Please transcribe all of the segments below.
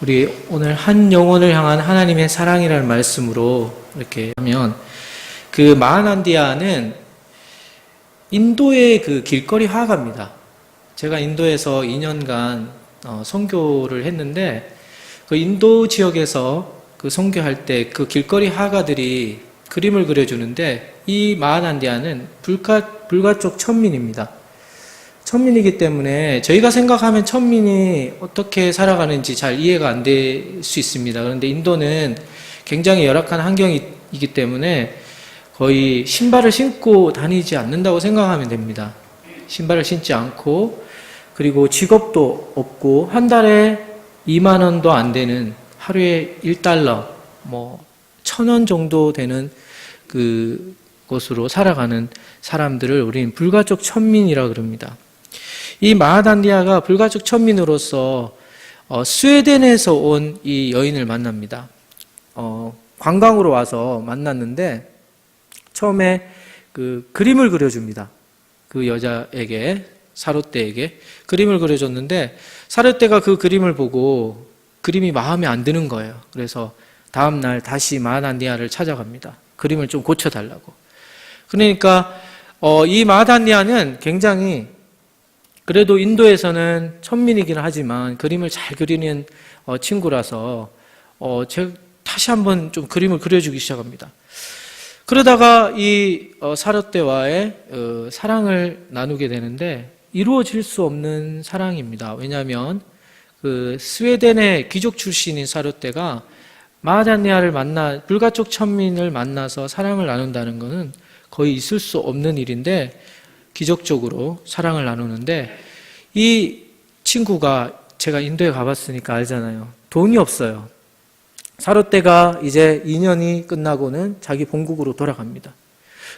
우리 오늘 한 영혼을 향한 하나님의 사랑이라는 말씀으로 이렇게 하면, 그 마하난디아는 인도의 그 길거리 화가입니다. 제가 인도에서 2년간 선교를 했는데, 그 인도 지역에서 그 선교할 때 그 길거리 화가들이 그림을 그려주는데, 이 마하난디아는 불가쪽 천민입니다. 천민이기 때문에 저희가 생각하면 천민이 어떻게 살아가는지 잘 이해가 안 될 수 있습니다. 그런데 인도는 굉장히 열악한 환경이기 때문에 거의 신발을 신고 다니지 않는다고 생각하면 됩니다. 신발을 신지 않고, 그리고 직업도 없고, 한 달에 2만 원도 안 되는, 하루에 1달러, 1,000원 정도 되는 그곳으로 살아가는 사람들을 우리는 불가족 천민이라고 그럽니다. 이 마하난디아가 불가족 천민으로서 스웨덴에서 온 이 여인을 만납니다. 관광으로 와서 만났는데, 처음에 그 그림을 그려줍니다. 그 여자에게, 사롯대에게 그림을 그려줬는데, 사롯대가 그 그림을 보고 그림이 마음에 안 드는 거예요. 그래서 다음날 다시 마하난디아를 찾아갑니다. 그림을 좀 고쳐달라고. 그러니까 이 마하난디아는 굉장히, 그래도 인도에서는 천민이긴 하지만 그림을 잘 그리는 친구라서 제가 다시 한번 좀 그림을 그려주기 시작합니다. 그러다가 이 사롯대와의 사랑을 나누게 되는데, 이루어질 수 없는 사랑입니다. 왜냐하면 그 스웨덴의 귀족 출신인 사롯대가 마하난디아를 불가족 천민을 만나서 사랑을 나눈다는 것은 거의 있을 수 없는 일인데, 기적적으로 사랑을 나누는데, 이 친구가, 제가 인도에 가봤으니까 알잖아요. 돈이 없어요. 사롯대가 이제 2년이 끝나고는 자기 본국으로 돌아갑니다.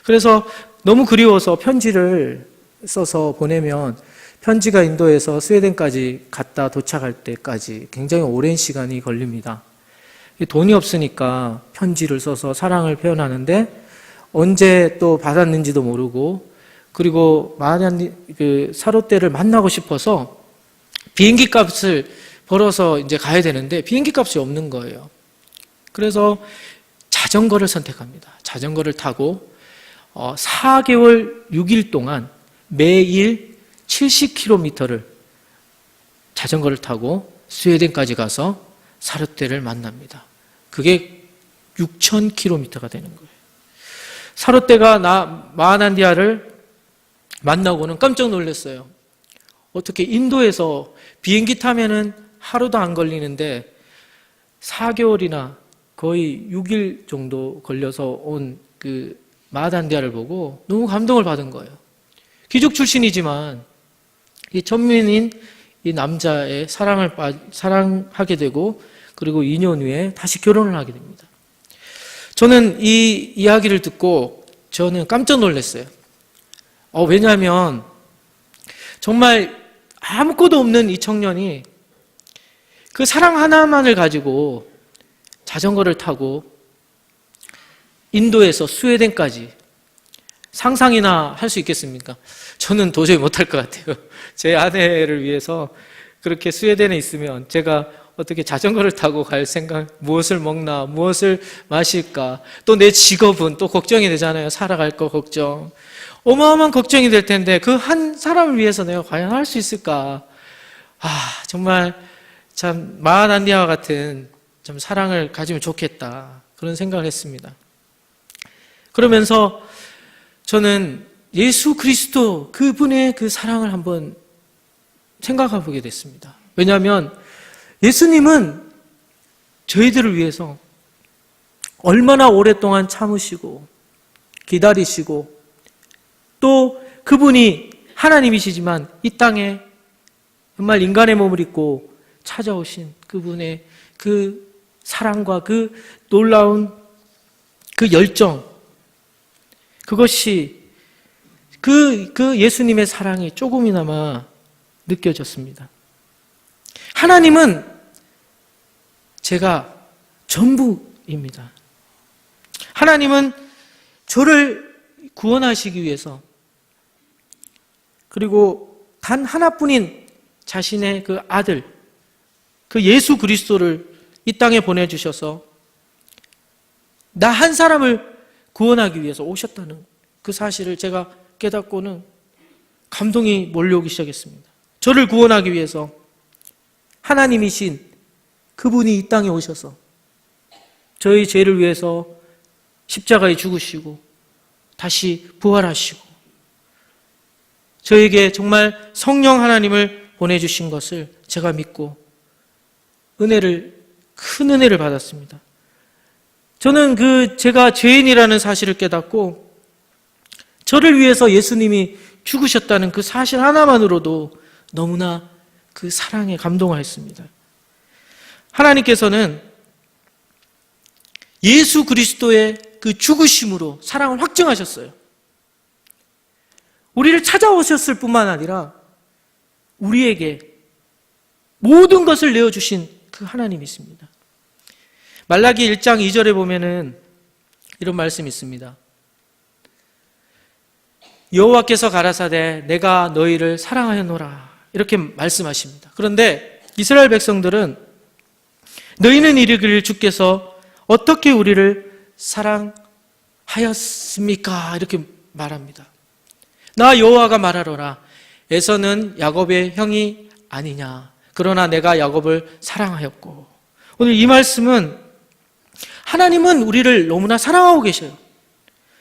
그래서 너무 그리워서 편지를 써서 보내면, 편지가 인도에서 스웨덴까지 갔다 도착할 때까지 굉장히 오랜 시간이 걸립니다. 돈이 없으니까 편지를 써서 사랑을 표현하는데, 언제 또 받았는지도 모르고, 그리고 사롯대를 만나고 싶어서 비행기 값을 벌어서 이제 가야 되는데 비행기 값이 없는 거예요. 그래서 자전거를 선택합니다. 자전거를 타고 4개월 6일 동안 매일 70km를 자전거를 타고 스웨덴까지 가서 사롯대를 만납니다. 그게 6,000km가 되는 거예요. 사롯대가 마하난디아를 만나고는 깜짝 놀랐어요. 어떻게 인도에서 비행기 타면은 하루도 안 걸리는데 4개월이나 거의 6일 정도 걸려서 온 그 마하난디아를 보고 너무 감동을 받은 거예요. 귀족 출신이지만 이 천민인 이 남자의 사랑하게 되고, 그리고 2년 후에 다시 결혼을 하게 됩니다. 저는 이 이야기를 듣고 저는 깜짝 놀랐어요. 왜냐하면 정말 아무것도 없는 이 청년이 그 사랑 하나만을 가지고 자전거를 타고 인도에서 스웨덴까지, 상상이나 할 수 있겠습니까? 저는 도저히 못할 것 같아요. 제 아내를 위해서 그렇게 스웨덴에 있으면 제가 어떻게 자전거를 타고 갈 생각, 무엇을 먹나, 무엇을 마실까, 또 내 직업은 또 걱정이 되잖아요. 살아갈 거 걱정. 어마어마한 걱정이 될 텐데 그 한 사람을 위해서 내가 과연 할 수 있을까? 정말 참 마하난디아와 같은 좀 사랑을 가지면 좋겠다, 그런 생각을 했습니다. 그러면서 저는 예수 그리스도 그분의 그 사랑을 한번 생각해 보게 됐습니다. 왜냐하면 예수님은 저희들을 위해서 얼마나 오랫동안 참으시고 기다리시고, 또 그분이 하나님이시지만 이 땅에 정말 인간의 몸을 입고 찾아오신 그분의 그 사랑과 그 놀라운 그 열정, 그것이 그 예수님의 사랑이 조금이나마 느껴졌습니다. 하나님은 제가 전부입니다. 하나님은 저를 구원하시기 위해서, 그리고 단 하나뿐인 자신의 그 아들, 그 예수 그리스도를 이 땅에 보내주셔서 나 한 사람을 구원하기 위해서 오셨다는 그 사실을 제가 깨닫고는 감동이 몰려오기 시작했습니다. 저를 구원하기 위해서 하나님이신 그분이 이 땅에 오셔서 저희 죄를 위해서 십자가에 죽으시고 다시 부활하시고 저에게 정말 성령 하나님을 보내주신 것을 제가 믿고 큰 은혜를 받았습니다. 저는 제가 죄인이라는 사실을 깨닫고 저를 위해서 예수님이 죽으셨다는 그 사실 하나만으로도 너무나 그 사랑에 감동하였습니다. 하나님께서는 예수 그리스도의 그 죽으심으로 사랑을 확증하셨어요. 우리를 찾아오셨을 뿐만 아니라 우리에게 모든 것을 내어주신 그 하나님이 있습니다. 말라기 1장 2절에 보면은 이런 말씀이 있습니다. 여호와께서 가라사대 내가 너희를 사랑하였노라 이렇게 말씀하십니다. 그런데 이스라엘 백성들은 너희는 이르기를 주께서 어떻게 우리를 사랑하였습니까? 이렇게 말합니다. 나 여호와가 말하노라 에서는 야곱의 형이 아니냐 그러나 내가 야곱을 사랑하였고 오늘 이 말씀은 하나님은 우리를 너무나 사랑하고 계셔요.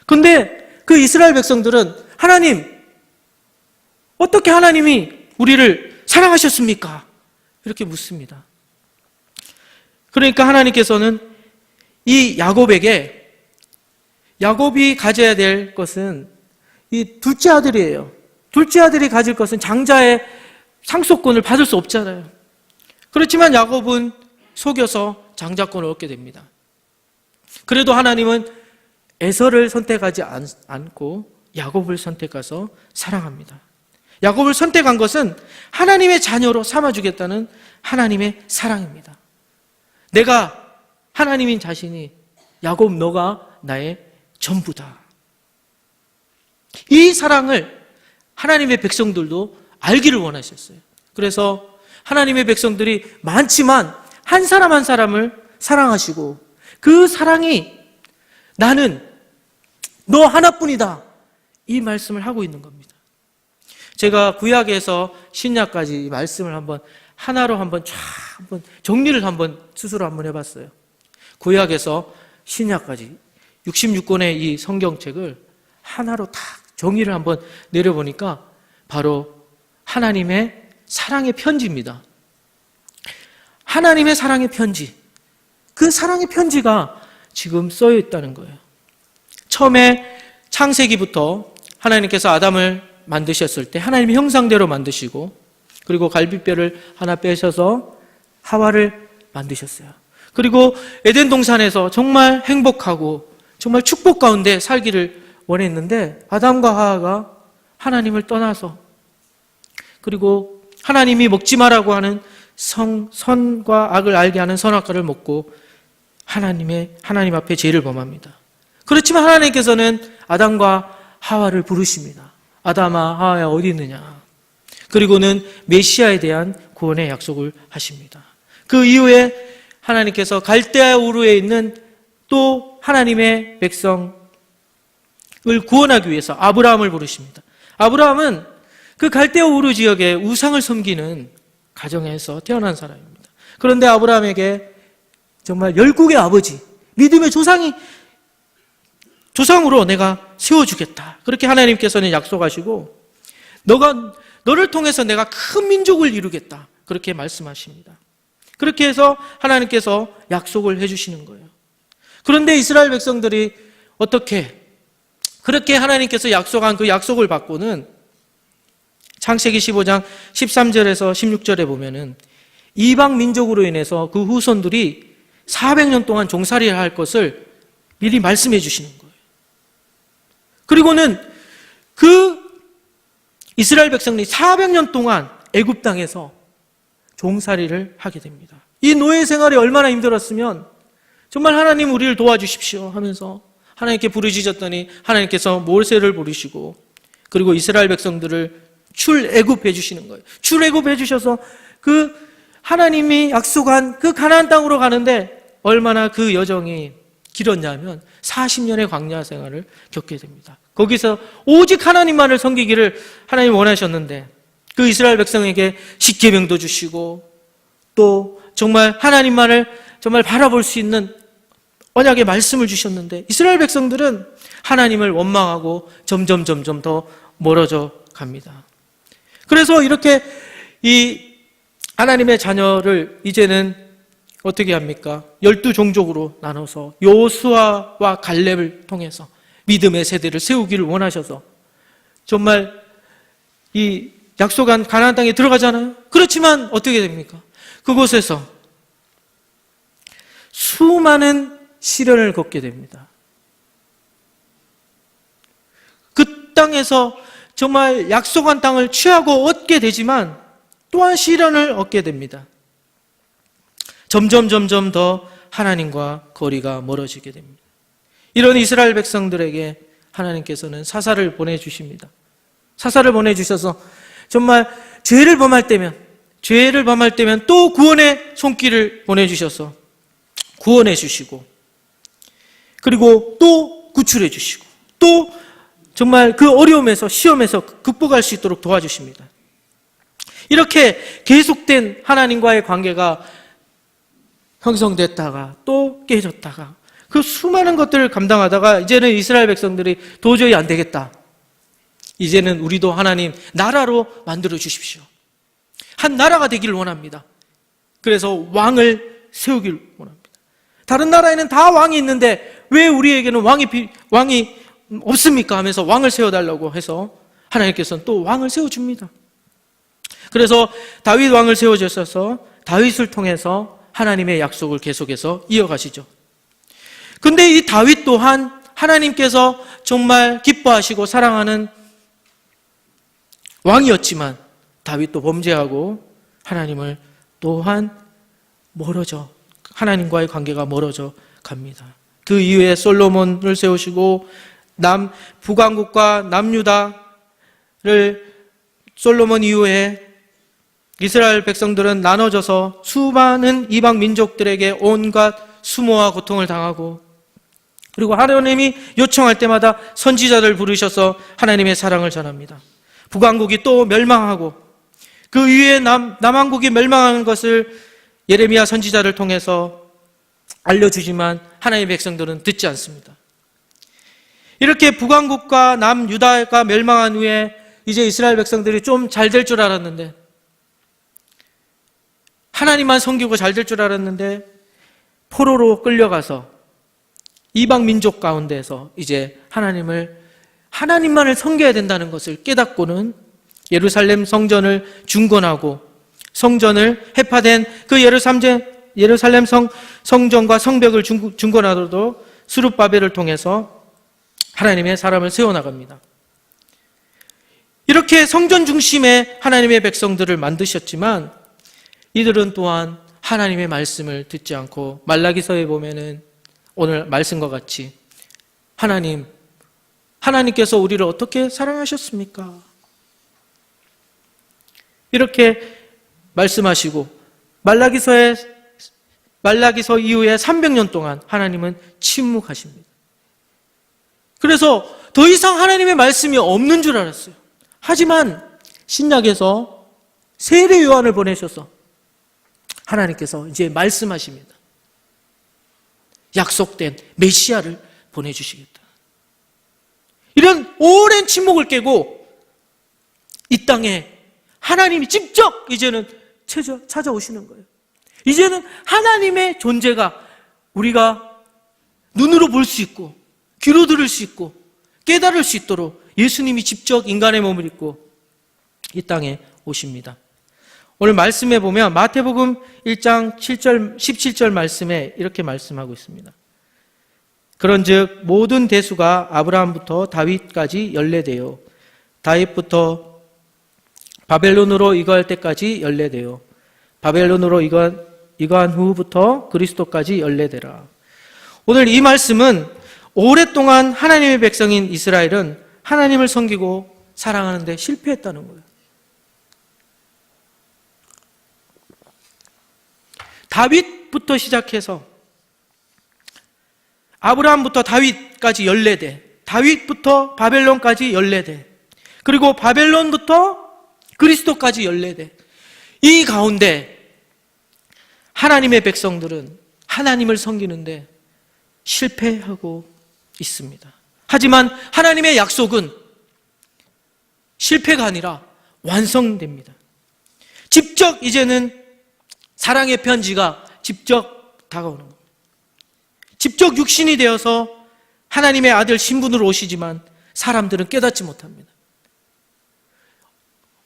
그런데 그 이스라엘 백성들은 하나님 어떻게 하나님이 우리를 사랑하셨습니까? 이렇게 묻습니다. 그러니까 하나님께서는 이 야곱이 가져야 될 것은 이 둘째 아들이에요. 둘째 아들이 가질 것은 장자의 상속권을 받을 수 없잖아요. 그렇지만 야곱은 속여서 장자권을 얻게 됩니다. 그래도 하나님은 에서를 선택하지 않고 야곱을 선택해서 사랑합니다. 야곱을 선택한 것은 하나님의 자녀로 삼아주겠다는 하나님의 사랑입니다. 내가 하나님인 자신이 야곱 너가 나의 전부다. 이 사랑을 하나님의 백성들도 알기를 원하셨어요. 그래서 하나님의 백성들이 많지만 한 사람 한 사람을 사랑하시고 그 사랑이 나는 너 하나뿐이다. 이 말씀을 하고 있는 겁니다. 제가 구약에서 신약까지 이 말씀을 하나로 한번 정리를 스스로 해봤어요. 구약에서 신약까지 66권의 이 성경책을 하나로 다 정의를 내려보니까 바로 하나님의 사랑의 편지입니다. 하나님의 사랑의 편지. 그 사랑의 편지가 지금 써여 있다는 거예요. 처음에 창세기부터 하나님께서 아담을 만드셨을 때 하나님의 형상대로 만드시고 그리고 갈비뼈를 하나 빼셔서 하와를 만드셨어요. 그리고 에덴 동산에서 정말 행복하고 정말 축복 가운데 살기를 원했는데 아담과 하와가 하나님을 떠나서 그리고 하나님이 먹지 마라고 하는 선과 악을 알게 하는 선악과를 먹고 하나님 앞에 죄를 범합니다. 그렇지만 하나님께서는 아담과 하와를 부르십니다. 아담아 하와야 어디 있느냐. 그리고는 메시아에 대한 구원의 약속을 하십니다. 그 이후에 하나님께서 갈대아 우르에 있는 또 하나님의 백성을 구원하기 위해서 아브라함을 부르십니다. 아브라함은 그 갈대아 우르 지역에 우상을 섬기는 가정에서 태어난 사람입니다. 그런데 아브라함에게 정말 열국의 아버지, 믿음의 조상으로 내가 세워주겠다. 그렇게 하나님께서는 약속하시고 너를 통해서 내가 큰 민족을 이루겠다. 그렇게 말씀하십니다. 그렇게 해서 하나님께서 약속을 해주시는 거예요. 그런데 이스라엘 백성들이 그렇게 하나님께서 약속한 그 약속을 받고는 창세기 15장 13절에서 16절에 보면은 이방 민족으로 인해서 그 후손들이 400년 동안 종살이를 할 것을 미리 말씀해 주시는 거예요. 그리고는 그 이스라엘 백성들이 400년 동안 애굽 땅에서 종살이를 하게 됩니다. 이 노예 생활이 얼마나 힘들었으면 정말 하나님 우리를 도와주십시오 하면서 하나님께 부르짖었더니 하나님께서 모세를 부르시고 그리고 이스라엘 백성들을 출애굽해 주시는 거예요. 출애굽해 주셔서 그 하나님이 약속한 그 가나안 땅으로 가는데 얼마나 그 여정이 길었냐면 40년의 광야 생활을 겪게 됩니다. 거기서 오직 하나님만을 섬기기를 하나님 원하셨는데 그 이스라엘 백성에게 십계명도 주시고 또 정말 하나님만을 정말 바라볼 수 있는 언약의 말씀을 주셨는데 이스라엘 백성들은 하나님을 원망하고 점점 더 멀어져 갑니다. 그래서 이렇게 이 하나님의 자녀를 이제는 어떻게 합니까? 12종족으로 나눠서 여호수아와 갈렙을 통해서 믿음의 세대를 세우기를 원하셔서 정말 이 약속한 가나안 땅에 들어가잖아요. 그렇지만 어떻게 됩니까? 그곳에서 수많은 시련을 겪게 됩니다. 그 땅에서 정말 약속한 땅을 취하고 얻게 되지만 또한 시련을 얻게 됩니다. 점점 더 하나님과 거리가 멀어지게 됩니다. 이런 이스라엘 백성들에게 하나님께서는 사사를 보내주십니다. 사사를 보내주셔서 정말 죄를 범할 때면 또 구원의 손길을 보내주셔서 구원해 주시고 그리고 또 구출해 주시고 또 정말 그 어려움에서 시험에서 극복할 수 있도록 도와주십니다. 이렇게 계속된 하나님과의 관계가 형성됐다가 또 깨졌다가 그 수많은 것들을 감당하다가 이제는 이스라엘 백성들이 도저히 안 되겠다. 이제는 우리도 하나님 나라로 만들어 주십시오. 한 나라가 되기를 원합니다. 그래서 왕을 세우기를 원합니다. 다른 나라에는 다 왕이 있는데 왜 우리에게는 왕이 없습니까? 하면서 왕을 세워달라고 해서 하나님께서는 또 왕을 세워줍니다. 그래서 다윗 왕을 세워주셔서 다윗을 통해서 하나님의 약속을 계속해서 이어가시죠. 근데 이 다윗 또한 하나님께서 정말 기뻐하시고 사랑하는 왕이었지만 다윗도 범죄하고 하나님을 또한 하나님과의 관계가 멀어져 갑니다. 그 이후에 솔로몬을 세우시고 북왕국과 남유다를 솔로몬 이후에 이스라엘 백성들은 나눠져서 수많은 이방 민족들에게 온갖 수모와 고통을 당하고 그리고 하나님이 요청할 때마다 선지자를 부르셔서 하나님의 사랑을 전합니다. 북왕국이 또 멸망하고 그 이후에 남왕국이 멸망하는 것을 예레미야 선지자를 통해서 알려주지만 하나님의 백성들은 듣지 않습니다. 이렇게 북왕국과 남유다가 멸망한 후에 이제 이스라엘 백성들이 좀 잘 될 줄 알았는데 하나님만 섬기고 잘 될 줄 알았는데 포로로 끌려가서 이방 민족 가운데서 이제 하나님만을 섬겨야 된다는 것을 깨닫고는 예루살렘 성전을 중건하고 성전을 해파된 그 예루살렘 성전과 성벽을 중건하도록 스룹바벨을 통해서 하나님의 사람을 세워나갑니다. 이렇게 성전 중심의 하나님의 백성들을 만드셨지만 이들은 또한 하나님의 말씀을 듣지 않고 말라기서에 보면은 오늘 말씀과 같이 하나님께서 우리를 어떻게 사랑하셨습니까? 이렇게 말씀하시고 말라기서 이후에 300년 동안 하나님은 침묵하십니다. 그래서 더 이상 하나님의 말씀이 없는 줄 알았어요. 하지만 신약에서 세례 요한을 보내셔서 하나님께서 이제 말씀하십니다. 약속된 메시아를 보내주시겠다. 이런 오랜 침묵을 깨고 이 땅에 하나님이 직접 이제는 찾아오시는 거예요. 이제는 하나님의 존재가 우리가 눈으로 볼 수 있고 귀로 들을 수 있고 깨달을 수 있도록 예수님이 직접 인간의 몸을 입고 이 땅에 오십니다. 오늘 말씀에 보면 마태복음 1장 17절 말씀에 이렇게 말씀하고 있습니다. 그런즉 모든 대수가 아브라함부터 다윗까지 연례되어 다윗부터 바벨론으로 이거할 때까지 연례되어 바벨론으로 이거한 후부터 그리스도까지 연례되라. 오늘 이 말씀은 오랫동안 하나님의 백성인 이스라엘은 하나님을 섬기고 사랑하는데 실패했다는 거예요. 다윗부터 시작해서 아브라함부터 다윗까지 14대, 다윗부터 바벨론까지 14대, 그리고 바벨론부터 그리스도까지 14대. 이 가운데 하나님의 백성들은 하나님을 섬기는데 실패하고 있습니다. 하지만 하나님의 약속은 실패가 아니라 완성됩니다. 직접 이제는 사랑의 편지가 직접 다가오는 겁니다. 직접 육신이 되어서 하나님의 아들 신분으로 오시지만 사람들은 깨닫지 못합니다.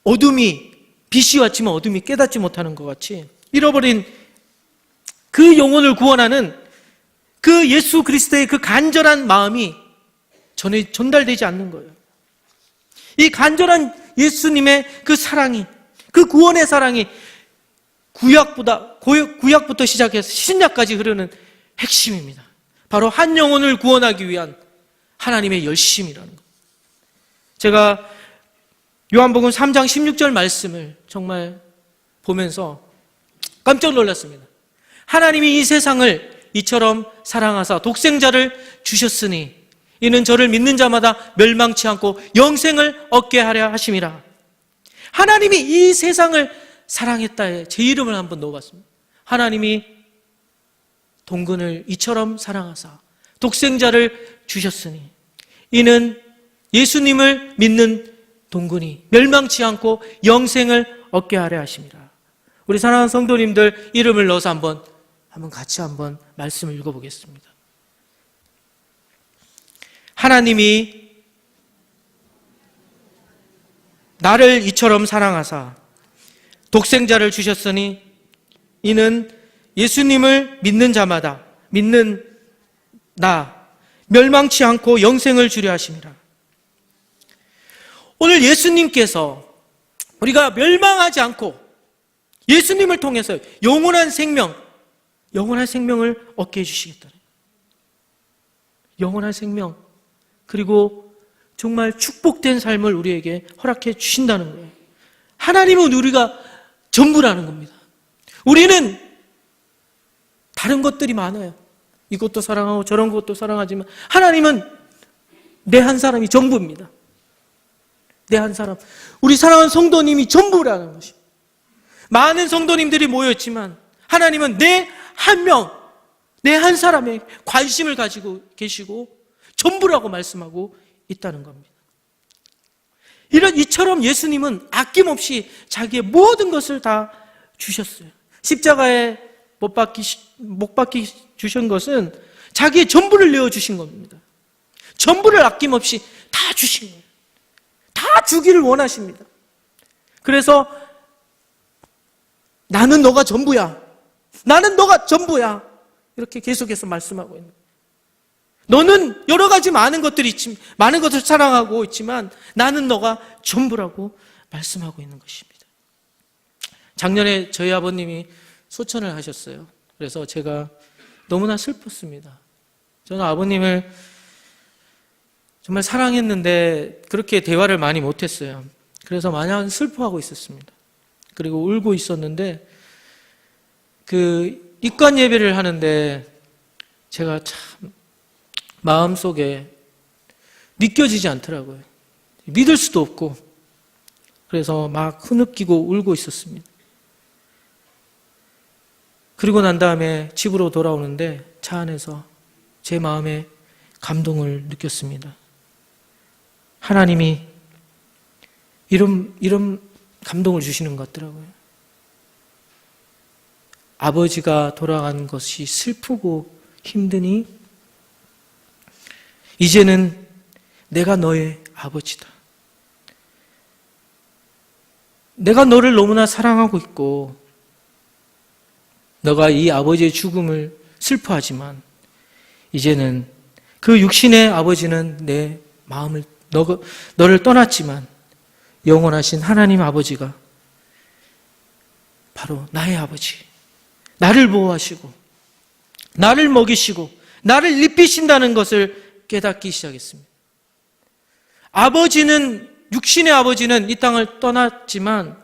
어둠이, 빛이 왔지만 어둠이 깨닫지 못하는 것 같이 잃어버린 그 영혼을 구원하는 그 예수 그리스도의 그 간절한 마음이 전달되지 않는 거예요. 이 간절한 예수님의 그 사랑이, 그 구원의 사랑이 구약부터 시작해서 신약까지 흐르는 핵심입니다. 바로 한 영혼을 구원하기 위한 하나님의 열심이라는 것. 제가 요한복음 3장 16절 말씀을 정말 보면서 깜짝 놀랐습니다. 하나님이 이 세상을 이처럼 사랑하사 독생자를 주셨으니 이는 저를 믿는 자마다 멸망치 않고 영생을 얻게 하려 하심이라. 하나님이 이 세상을 사랑했다에 제 이름을 한번 넣어봤습니다. 하나님이 동근을 이처럼 사랑하사 독생자를 주셨으니 이는 예수님을 믿는 동근이 멸망치 않고 영생을 얻게 하려 하심이라. 우리 사랑하는 성도님들 이름을 넣어서 한번 같이 한번 말씀을 읽어보겠습니다. 하나님이 나를 이처럼 사랑하사 독생자를 주셨으니 이는 예수님을 믿는 자마다, 믿는 나 멸망치 않고 영생을 주려 하심이라. 오늘 예수님께서 우리가 멸망하지 않고 예수님을 통해서 영원한 생명을 얻게 해주시겠다는, 영원한 생명, 그리고 정말 축복된 삶을 우리에게 허락해 주신다는 거예요. 하나님은 우리가 전부라는 겁니다. 우리는 다른 것들이 많아요. 이것도 사랑하고 저런 것도 사랑하지만 하나님은 내 한 사람이 전부입니다. 내 한 사람, 우리 사랑하는 성도님이 전부라는 것입니다. 많은 성도님들이 모였지만 하나님은 내 한 명, 내 한 사람에 관심을 가지고 계시고 전부라고 말씀하고 있다는 겁니다. 이처럼 예수님은 아낌없이 자기의 모든 것을 다 주셨어요. 십자가에 못 박히 주신 것은 자기의 전부를 내어주신 겁니다. 전부를 아낌없이 다 주신 거예요. 다 주기를 원하십니다. 그래서 나는 너가 전부야. 나는 너가 전부야. 이렇게 계속해서 말씀하고 있는 거예요. 너는 여러 가지 많은 것들을 사랑하고 있지만 나는 너가 전부라고 말씀하고 있는 것입니다. 작년에 저희 아버님이 소천을 하셨어요. 그래서 제가 너무나 슬펐습니다. 저는 아버님을 정말 사랑했는데 그렇게 대화를 많이 못했어요. 그래서 마냥 슬퍼하고 있었습니다. 그리고 울고 있었는데 그 입관 예배를 하는데 제가 참 마음속에 믿겨지지 않더라고요. 믿을 수도 없고 그래서 막 흐느끼고 울고 있었습니다. 그리고 난 다음에 집으로 돌아오는데 차 안에서 제 마음에 감동을 느꼈습니다. 하나님이 이런 감동을 주시는 것 같더라고요. 아버지가 돌아간 것이 슬프고 힘드니 이제는 내가 너의 아버지다. 내가 너를 너무나 사랑하고 있고 너가 이 아버지의 죽음을 슬퍼하지만 이제는 그 육신의 아버지는 내 마음을 너를 떠났지만 영원하신 하나님 아버지가 바로 나의 아버지, 나를 보호하시고 나를 먹이시고 나를 입히신다는 것을 깨닫기 시작했습니다. 육신의 아버지는 이 땅을 떠났지만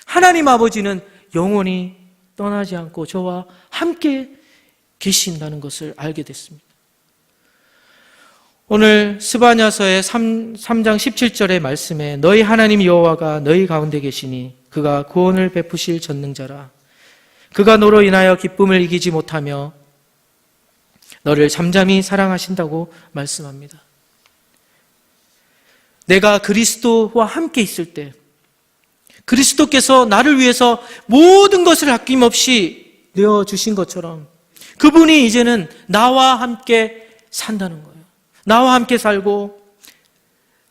하나님 아버지는 영원히 떠나지 않고 저와 함께 계신다는 것을 알게 됐습니다. 오늘 스바냐서의 3장 17절의 말씀에 너희 하나님 여호와가 너희 가운데 계시니 그가 구원을 베푸실 전능자라. 그가 너로 인하여 기쁨을 이기지 못하며 너를 잠잠히 사랑하신다고 말씀합니다. 내가 그리스도와 함께 있을 때 그리스도께서 나를 위해서 모든 것을 아낌없이 내어주신 것처럼 그분이 이제는 나와 함께 산다는 거예요. 나와 함께 살고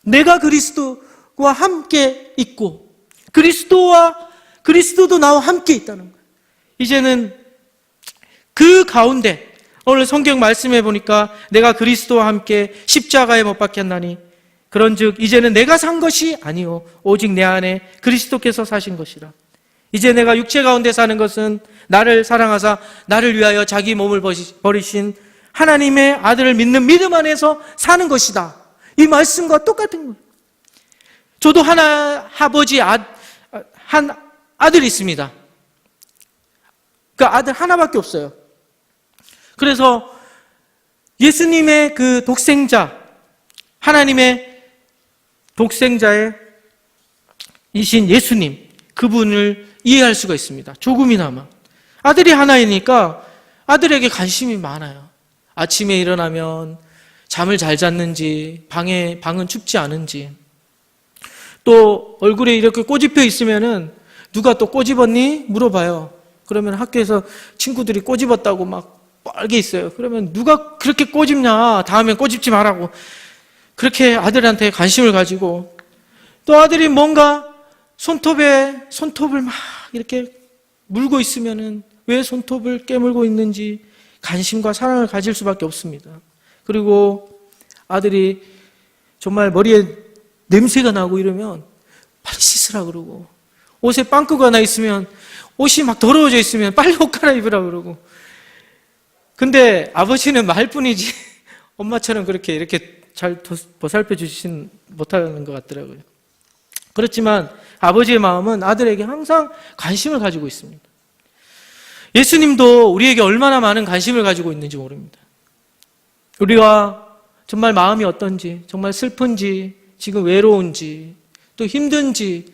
내가 그리스도와 함께 있고 그리스도도 나와 함께 있다는 거예요. 이제는 그 가운데 오늘 성경 말씀해 보니까 내가 그리스도와 함께 십자가에 못 박혔나니 그런즉 이제는 내가 산 것이 아니요 오직 내 안에 그리스도께서 사신 것이라. 이제 내가 육체 가운데 사는 것은 나를 사랑하사 나를 위하여 자기 몸을 버리신 하나님의 아들을 믿는 믿음 안에서 사는 것이다. 이 말씀과 똑같은 거예요. 저도 한 아들이 있습니다. 그 아들 하나밖에 없어요. 그래서 예수님의 그 독생자, 하나님의 독생자이신 예수님, 그분을 이해할 수가 있습니다. 조금이나마. 아들이 하나이니까 아들에게 관심이 많아요. 아침에 일어나면 잠을 잘 잤는지, 방은 춥지 않은지, 또 얼굴에 이렇게 꼬집혀 있으면은 누가 또 꼬집었니? 물어봐요. 그러면 학교에서 친구들이 꼬집었다고 막 뻘게 있어요. 그러면 누가 그렇게 꼬집냐? 다음엔 꼬집지 말라고. 그렇게 아들한테 관심을 가지고, 또 아들이 뭔가 손톱을 막 이렇게 물고 있으면은 왜 손톱을 깨물고 있는지 관심과 사랑을 가질 수밖에 없습니다. 그리고 아들이 정말 머리에 냄새가 나고 이러면 빨리 씻으라 그러고, 옷에 빵꾸가 나 있으면, 옷이 막 더러워져 있으면 빨리 옷 갈아입으라 그러고. 근데 아버지는 말뿐이지 엄마처럼 이렇게 잘 보살펴 주시진 못하는 것 같더라고요. 그렇지만 아버지의 마음은 아들에게 항상 관심을 가지고 있습니다. 예수님도 우리에게 얼마나 많은 관심을 가지고 있는지 모릅니다. 우리가 정말 마음이 어떤지, 정말 슬픈지, 지금 외로운지, 또 힘든지,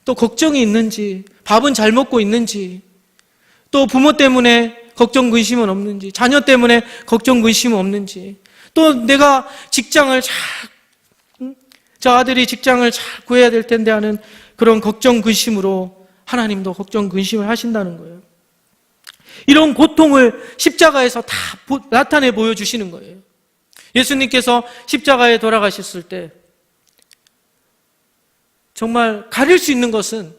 또 걱정이 있는지, 밥은 잘 먹고 있는지, 또 부모 때문에 걱정 근심은 없는지, 자녀 때문에 걱정 근심은 없는지, 또 내가 저 아들이 직장을 잘 구해야 될 텐데 하는 그런 걱정 근심으로 하나님도 걱정 근심을 하신다는 거예요. 이런 고통을 십자가에서 다 나타내 보여주시는 거예요. 예수님께서 십자가에 돌아가셨을 때 정말 가릴 수 있는 것은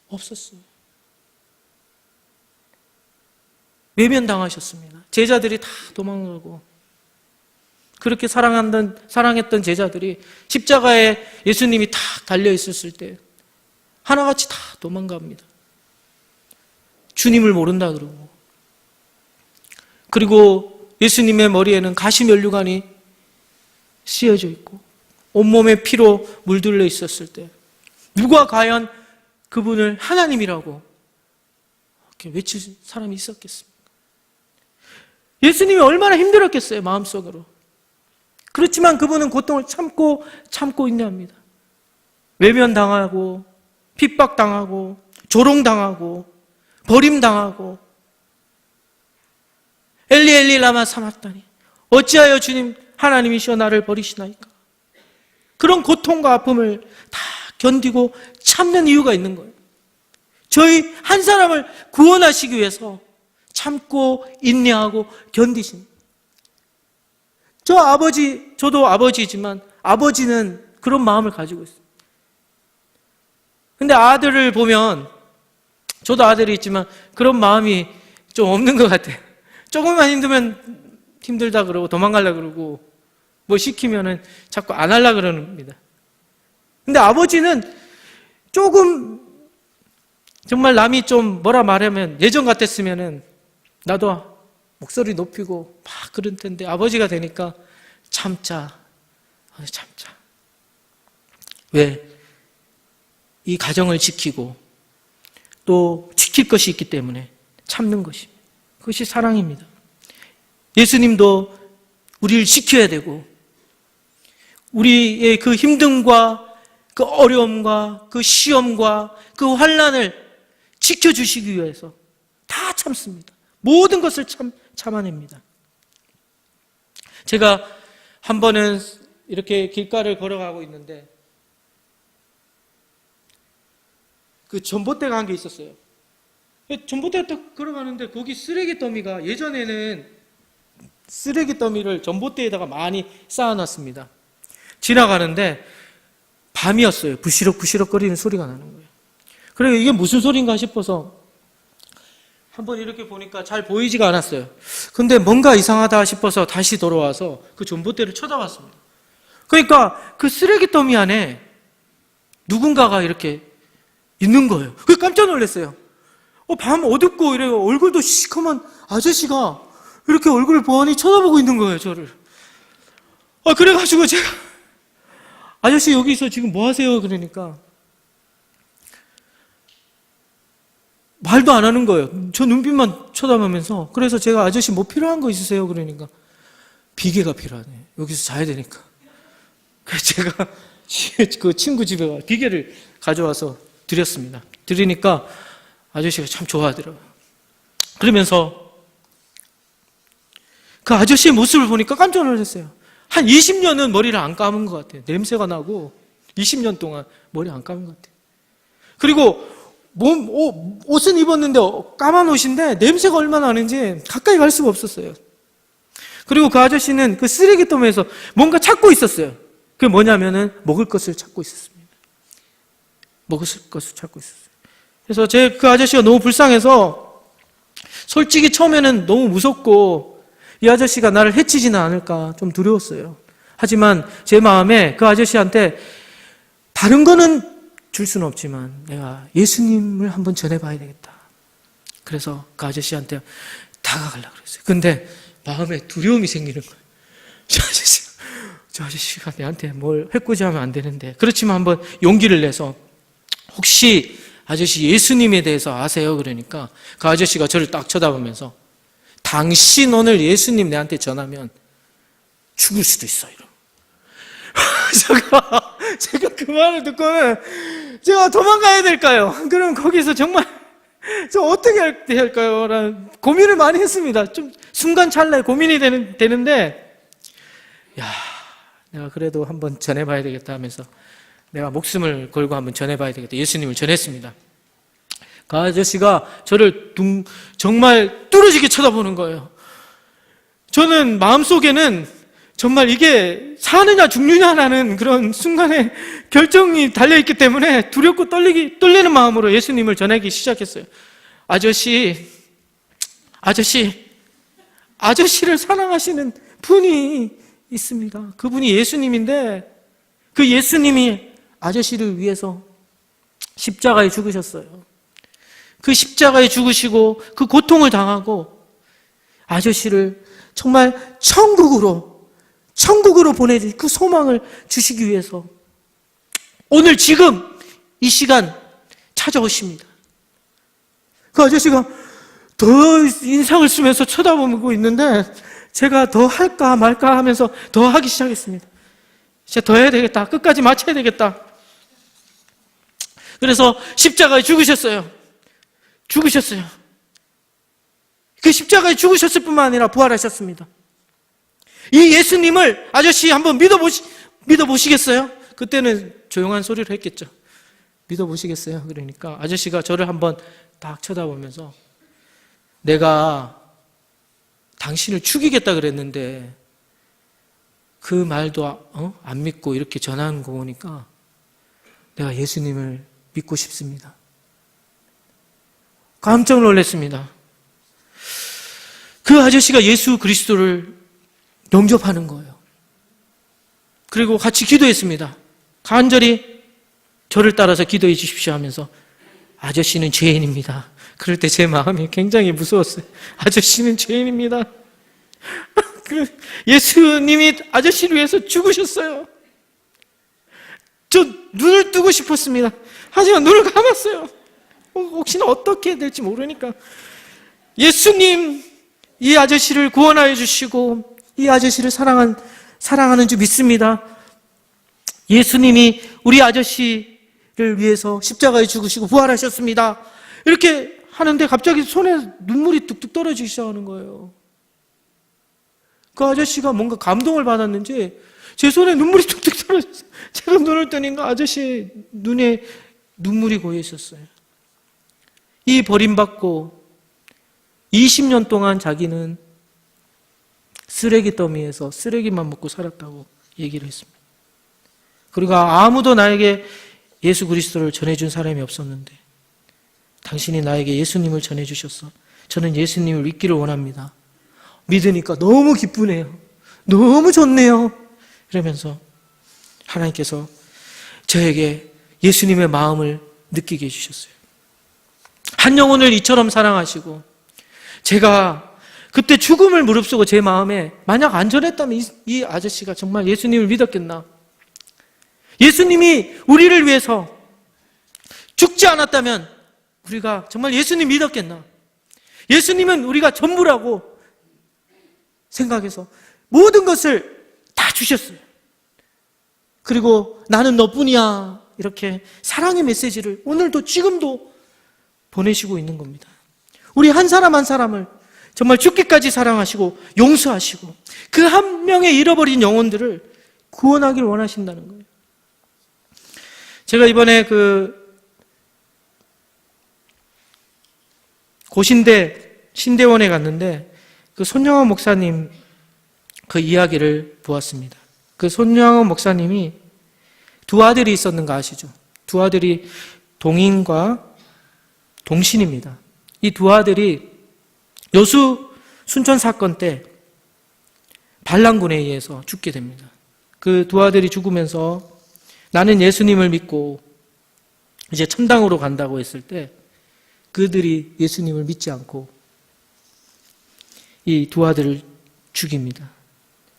없었어요. 외면당하셨습니다. 제자들이 다 도망가고, 그렇게 사랑했던 제자들이 십자가에 예수님이 탁 달려있었을 때 하나같이 다 도망갑니다. 주님을 모른다 그러고. 그리고 예수님의 머리에는 가시면류관이 씌어져 있고 온몸에 피로 물들려 있었을 때 누가 과연 그분을 하나님이라고 이렇게 외칠 사람이 있었겠습니까? 예수님이 얼마나 힘들었겠어요, 마음속으로. 그렇지만 그분은 고통을 참고 인내합니다. 외면당하고, 핍박당하고, 조롱당하고, 버림당하고, 엘리 엘리 라마 사막다니, 어찌하여 주님 하나님이시여 나를 버리시나이까. 그런 고통과 아픔을 다 견디고 참는 이유가 있는 거예요. 저희 한 사람을 구원하시기 위해서 참고 인내하고 견디신. 저도 아버지지만 아버지는 그런 마음을 가지고 있어요. 근데 아들을 보면, 저도 아들이 있지만 그런 마음이 좀 없는 것 같아요. 조금만 힘들면 힘들다 그러고 도망가려고 그러고, 뭐 시키면은 자꾸 안 하려고 그럽니다. 근데 아버지는 조금 정말 남이 좀 뭐라 말하면, 예전 같았으면은 나도 목소리 높이고 막 그럴 텐데 아버지가 되니까 참자. 왜? 이 가정을 지키고 또 지킬 것이 있기 때문에 참는 것입니다. 그것이 사랑입니다. 예수님도 우리를 지켜야 되고 우리의 그 힘듦과 그 어려움과 그 시험과 그 환난을 지켜주시기 위해서 다 참습니다. 모든 것을 참아냅니다. 제가 한 번은 이렇게 길가를 걸어가고 있는데 그 전봇대가 한 게 있었어요. 전봇대가 딱 걸어가는데 거기 쓰레기 더미가, 예전에는 쓰레기 더미를 전봇대에다가 많이 쌓아놨습니다. 지나가는데 밤이었어요. 부시럭부시럭 거리는 소리가 나는 거예요. 그래서 이게 무슨 소린가 싶어서 한번 이렇게 보니까 잘 보이지가 않았어요. 근데 뭔가 이상하다 싶어서 다시 돌아와서 그 전봇대를 쳐다봤습니다. 그러니까 그 쓰레기 더미 안에 누군가가 이렇게 있는 거예요. 그 깜짝 놀랐어요. 밤 어둡고 이래요. 얼굴도 시커먼 아저씨가 이렇게 얼굴을 보안히 쳐다보고 있는 거예요, 저를. 그래가지고 제가, 아저씨 여기서 지금 뭐 하세요? 그러니까 말도 안 하는 거예요. 저 눈빛만 쳐다보면서. 그래서 제가 아저씨 뭐 필요한 거 있으세요? 그러니까 비계가 필요하네. 여기서 자야 되니까. 그래서 제가 그 친구 집에 가 비계를 가져와서 드렸습니다. 드리니까 아저씨가 참 좋아하더라고요. 그러면서 그 아저씨의 모습을 보니까 깜짝 놀랐어요. 한 20년은 머리를 안 감은 것 같아요. 냄새가 나고 20년 동안 머리 안 감은 것 같아요. 그리고 옷은 입었는데 까만 옷인데 냄새가 얼마나 나는지 가까이 갈 수가 없었어요. 그리고 그 아저씨는 그 쓰레기통에서 뭔가 찾고 있었어요. 그게 뭐냐면은 먹을 것을 찾고 있었습니다. 먹을 것을 찾고 있었어요. 그래서 그 아저씨가 너무 불쌍해서 솔직히 처음에는 너무 무섭고 이 아저씨가 나를 해치지는 않을까 좀 두려웠어요. 하지만 제 마음에 그 아저씨한테 다른 거는 줄 수는 없지만 내가 예수님을 한번 전해봐야 되겠다. 그래서 그 아저씨한테 다가가려고 그랬어요. 근데 마음에 두려움이 생기는 거예요. 저 아저씨가 내한테 뭘 해코지하면 안 되는데. 그렇지만 한번 용기를 내서 혹시 아저씨 예수님에 대해서 아세요? 그러니까 그 아저씨가 저를 딱 쳐다보면서 당신 오늘 예수님 내한테 전하면 죽을 수도 있어. 제가 그 말을 듣고는 제가 도망가야 될까요? 그럼 거기서 정말 저 어떻게 해야 할까요? 라는 고민을 많이 했습니다. 좀 순간 찰나에 고민이 되는데 내가 그래도 한번 전해봐야 되겠다 하면서 내가 목숨을 걸고 한번 전해봐야 되겠다. 예수님을 전했습니다. 그 아저씨가 저를 정말 뚫어지게 쳐다보는 거예요. 저는 마음속에는 정말 이게 사느냐 죽느냐라는 그런 순간에 결정이 달려있기 때문에 두렵고 떨리는 마음으로 예수님을 전하기 시작했어요. 아저씨를 사랑하시는 분이 있습니다. 그분이 예수님인데 그 예수님이 아저씨를 위해서 십자가에 죽으셨어요. 그 십자가에 죽으시고 그 고통을 당하고 아저씨를 정말 천국으로 보내주신 그 소망을 주시기 위해서 오늘 지금 이 시간 찾아오십니다. 그 아저씨가 더 인상을 쓰면서 쳐다보고 있는데 제가 더 할까 말까 하면서 더 하기 시작했습니다. 이제 더 해야 되겠다. 끝까지 마쳐야 되겠다. 그래서 십자가에 죽으셨어요. 그 십자가에 죽으셨을 뿐만 아니라 부활하셨습니다. 이 예수님을 아저씨 한번 믿어보시겠어요? 그때는 조용한 소리를 했겠죠. 믿어보시겠어요? 그러니까 아저씨가 저를 한번 딱 쳐다보면서 내가 당신을 죽이겠다 그랬는데 그 말도 안 믿고 이렇게 전하는 거 보니까 내가 예수님을 믿고 싶습니다. 깜짝 놀랐습니다. 그 아저씨가 예수 그리스도를 영접하는 거예요. 그리고 같이 기도했습니다. 간절히 저를 따라서 기도해 주십시오 하면서 아저씨는 죄인입니다. 그럴 때 제 마음이 굉장히 무서웠어요. 아저씨는 죄인입니다. 예수님이 아저씨를 위해서 죽으셨어요. 저 눈을 뜨고 싶었습니다. 하지만 눈을 감았어요. 혹시나 어떻게 될지 모르니까 예수님 이 아저씨를 구원하여 주시고 이 아저씨를 사랑하는 줄 믿습니다. 예수님이 우리 아저씨를 위해서 십자가에 죽으시고 부활하셨습니다. 이렇게 하는데 갑자기 손에 눈물이 뚝뚝 떨어지기 시작하는 거예요. 그 아저씨가 뭔가 감동을 받았는지 제 손에 눈물이 뚝뚝 떨어졌어요. 제가 눈을 뜨니까 아저씨 눈에 눈물이 고여 있었어요. 이 버림받고 20년 동안 자기는 쓰레기 더미에서 쓰레기만 먹고 살았다고 얘기를 했습니다. 그리고 아무도 나에게 예수 그리스도를 전해준 사람이 없었는데 당신이 나에게 예수님을 전해주셨어. 저는 예수님을 믿기를 원합니다. 믿으니까 너무 기쁘네요. 너무 좋네요. 이러면서 하나님께서 저에게 예수님의 마음을 느끼게 해주셨어요. 한 영혼을 이처럼 사랑하시고 제가 그때 죽음을 무릅쓰고 제 마음에 만약 안전했다면 이 아저씨가 정말 예수님을 믿었겠나? 예수님이 우리를 위해서 죽지 않았다면 우리가 정말 예수님 믿었겠나? 예수님은 우리가 전부라고 생각해서 모든 것을 다 주셨어요. 그리고 나는 너뿐이야 이렇게 사랑의 메시지를 오늘도 지금도 보내시고 있는 겁니다. 우리 한 사람 한 사람을 정말 죽기까지 사랑하시고 용서하시고 그 한 명의 잃어버린 영혼들을 구원하길 원하신다는 거예요. 제가 이번에 신대원에 갔는데 그 손영원 목사님 그 이야기를 보았습니다. 그 손영원 목사님이 두 아들이 있었는 거 아시죠? 두 아들이 동인과 동신입니다. 이 두 아들이 여수 순천 사건 때 반란군에 의해서 죽게 됩니다. 그 두 아들이 죽으면서 나는 예수님을 믿고 이제 천당으로 간다고 했을 때 그들이 예수님을 믿지 않고 이 두 아들을 죽입니다.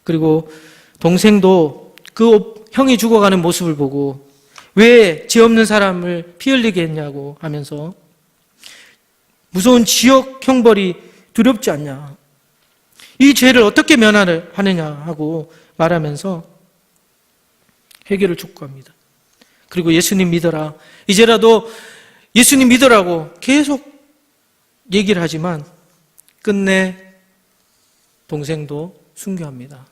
그리고 동생도 그 형이 죽어가는 모습을 보고 왜 죄 없는 사람을 피 흘리게 했냐고 하면서 무서운 지옥 형벌이 두렵지 않냐. 이 죄를 어떻게 면하를 하느냐 하고 말하면서 회개를 촉구합니다. 그리고 예수님 믿어라. 이제라도 예수님 믿으라고 계속 얘기를 하지만 끝내 동생도 순교합니다.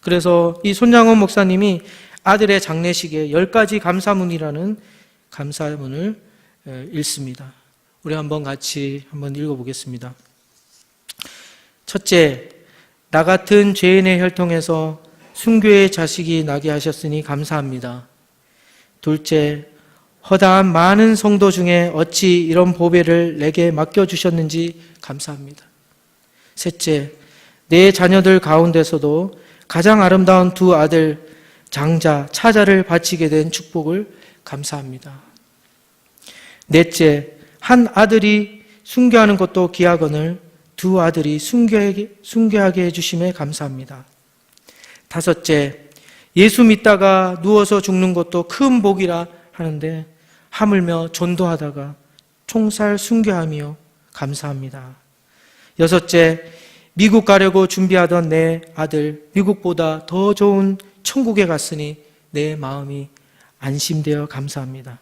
그래서 이 손양원 목사님이 아들의 장례식에 10가지 감사문이라는 감사문을 읽습니다. 우리 한번 같이 한번 읽어보겠습니다. 첫째, 나 같은 죄인의 혈통에서 순교의 자식이 나게 하셨으니 감사합니다. 둘째, 허다한 많은 성도 중에 어찌 이런 보배를 내게 맡겨주셨는지 감사합니다. 셋째, 내 자녀들 가운데서도 가장 아름다운 두 아들 장자, 차자를 바치게 된 축복을 감사합니다. 넷째, 한 아들이 순교하는 것도 기하거늘 두 아들이 순교하게 해주심에 감사합니다. 다섯째, 예수 믿다가 누워서 죽는 것도 큰 복이라 하는데 하물며 전도하다가 총살 순교하며 감사합니다. 여섯째, 미국 가려고 준비하던 내 아들 미국보다 더 좋은 천국에 갔으니 내 마음이 안심되어 감사합니다.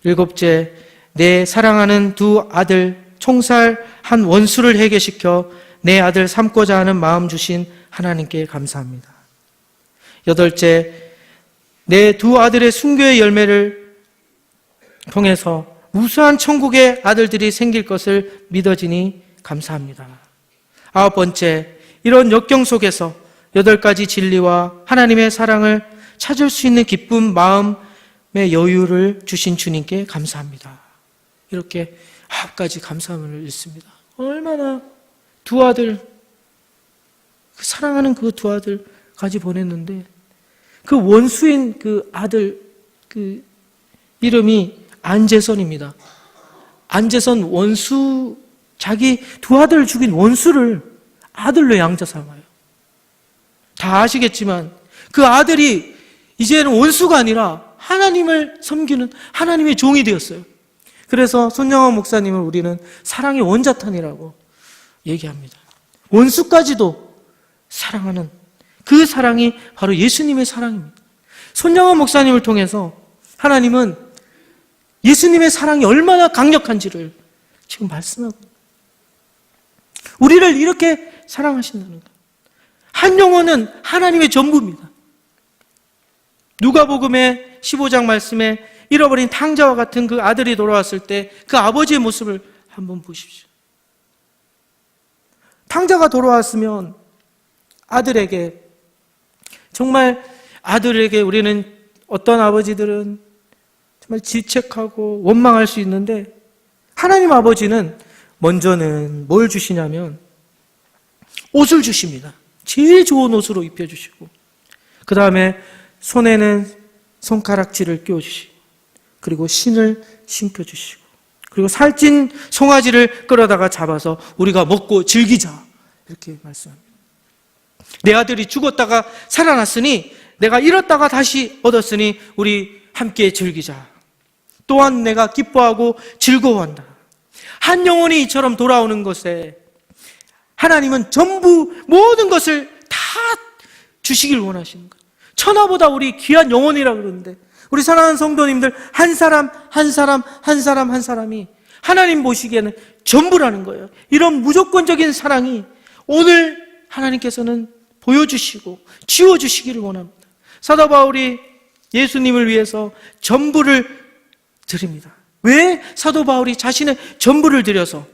일곱째, 내 사랑하는 두 아들 총살한 원수를 해결시켜 내 아들 삼고자 하는 마음 주신 하나님께 감사합니다. 여덟째, 내 두 아들의 순교의 열매를 통해서 무수한 천국의 아들들이 생길 것을 믿어지니 감사합니다. 아홉 번째, 이런 역경 속에서 8가지 진리와 하나님의 사랑을 찾을 수 있는 기쁜 마음의 여유를 주신 주님께 감사합니다. 이렇게 9가지 감사문을 읽습니다. 얼마나 두 아들, 사랑하는 그 두 아들까지 보냈는데 그 원수인 그 아들 그 이름이 안재선입니다. 안재선 원수, 자기 두 아들을 죽인 원수를 아들로 양자 삼아요. 다 아시겠지만 그 아들이 이제는 원수가 아니라 하나님을 섬기는 하나님의 종이 되었어요. 그래서 손영원 목사님을 우리는 사랑의 원자탄이라고 얘기합니다. 원수까지도 사랑하는 그 사랑이 바로 예수님의 사랑입니다. 손영원 목사님을 통해서 하나님은 예수님의 사랑이 얼마나 강력한지를 지금 말씀하고 우리를 이렇게 사랑하신다는 것. 한 영혼은 하나님의 전부입니다. 누가복음의 15장 말씀에 잃어버린 탕자와 같은 그 아들이 돌아왔을 때 그 아버지의 모습을 한번 보십시오. 탕자가 돌아왔으면 아들에게 정말 아들에게 우리는 어떤 아버지들은 정말 질책하고 원망할 수 있는데 하나님 아버지는 먼저는 뭘 주시냐면 옷을 주십니다. 제일 좋은 옷으로 입혀주시고 그 다음에 손에는 손가락질을 끼워주시고 그리고 신을 신겨주시고 그리고 살찐 송아지를 끌어다가 잡아서 우리가 먹고 즐기자 이렇게 말씀합니다. 내 아들이 죽었다가 살아났으니 내가 잃었다가 다시 얻었으니 우리 함께 즐기자. 또한 내가 기뻐하고 즐거워한다. 한 영혼이 이처럼 돌아오는 것에 하나님은 전부 모든 것을 다 주시길 원하시는 거예요. 천하보다 우리 귀한 영혼이라 그러는데 우리 사랑하는 성도님들 한 사람 한 사람 한 사람 한 사람이 하나님 보시기에는 전부라는 거예요. 이런 무조건적인 사랑이 오늘 하나님께서는 보여주시고 지워주시기를 원합니다. 사도 바울이 예수님을 위해서 전부를 드립니다. 왜 사도 바울이 자신의 전부를 드려서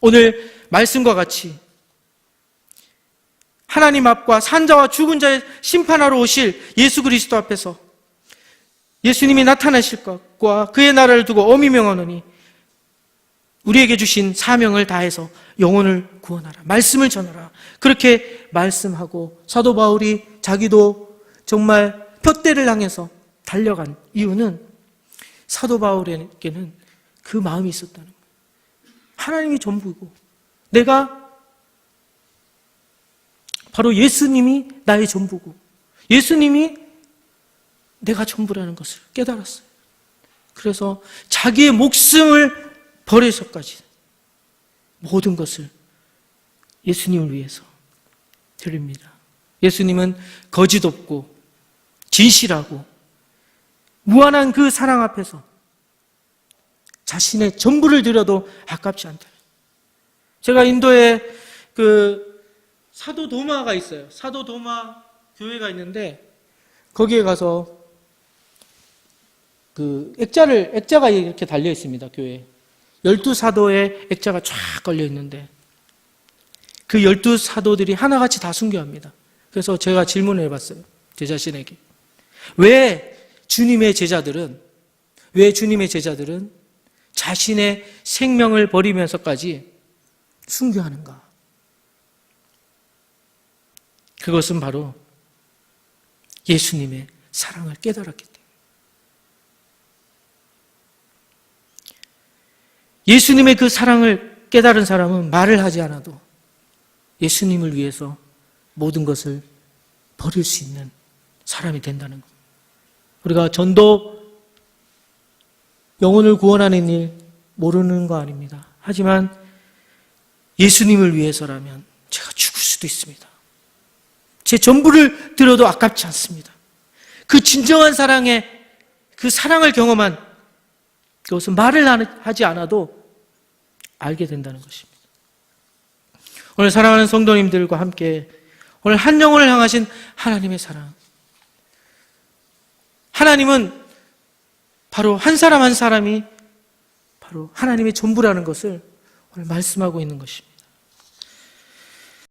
오늘 말씀과 같이 하나님 앞과 산자와 죽은 자의 심판하러 오실 예수 그리스도 앞에서 예수님이 나타나실 것과 그의 나라를 두고 엄히 명하노니 우리에게 주신 사명을 다해서 영혼을 구원하라. 말씀을 전하라. 그렇게 말씀하고 사도 바울이 자기도 정말 푯대를 향해서 달려간 이유는 사도 바울에게는 그 마음이 있었다는 거예요. 하나님이 전부고 내가 바로 예수님이 나의 전부고 예수님이 내가 전부라는 것을 깨달았어요. 그래서 자기의 목숨을 버려서까지 모든 것을 예수님을 위해서 드립니다. 예수님은 거짓 없고 진실하고 무한한 그 사랑 앞에서 자신의 전부를 드려도 아깝지 않다. 제가 인도에 그 사도 도마가 있어요. 사도 도마 교회가 있는데 거기에 가서 그 액자가 이렇게 달려 있습니다. 교회에 12사도의 액자가 쫙 걸려 있는데 그 12사도들이 하나같이 다 순교합니다. 그래서 제가 질문을 해봤어요. 제 자신에게. 왜 주님의 제자들은 자신의 생명을 버리면서까지 순교하는가? 그것은 바로 예수님의 사랑을 깨달았기 때문에. 예수님의 그 사랑을 깨달은 사람은 말을 하지 않아도 예수님을 위해서 모든 것을 버릴 수 있는 사람이 된다는 겁니다. 우리가 전도, 영혼을 구원하는 일 모르는 거 아닙니다. 하지만 예수님을 위해서라면 제가 죽을 수도 있습니다. 제 전부를 들어도 아깝지 않습니다. 그 진정한 사랑의 그 사랑을 경험한 그것은 말을 하지 않아도 알게 된다는 것입니다. 오늘 사랑하는 성도님들과 함께 오늘 한 영혼을 향하신 하나님의 사랑. 하나님은 바로 한 사람 한 사람이 바로 하나님의 전부라는 것을 오늘 말씀하고 있는 것입니다.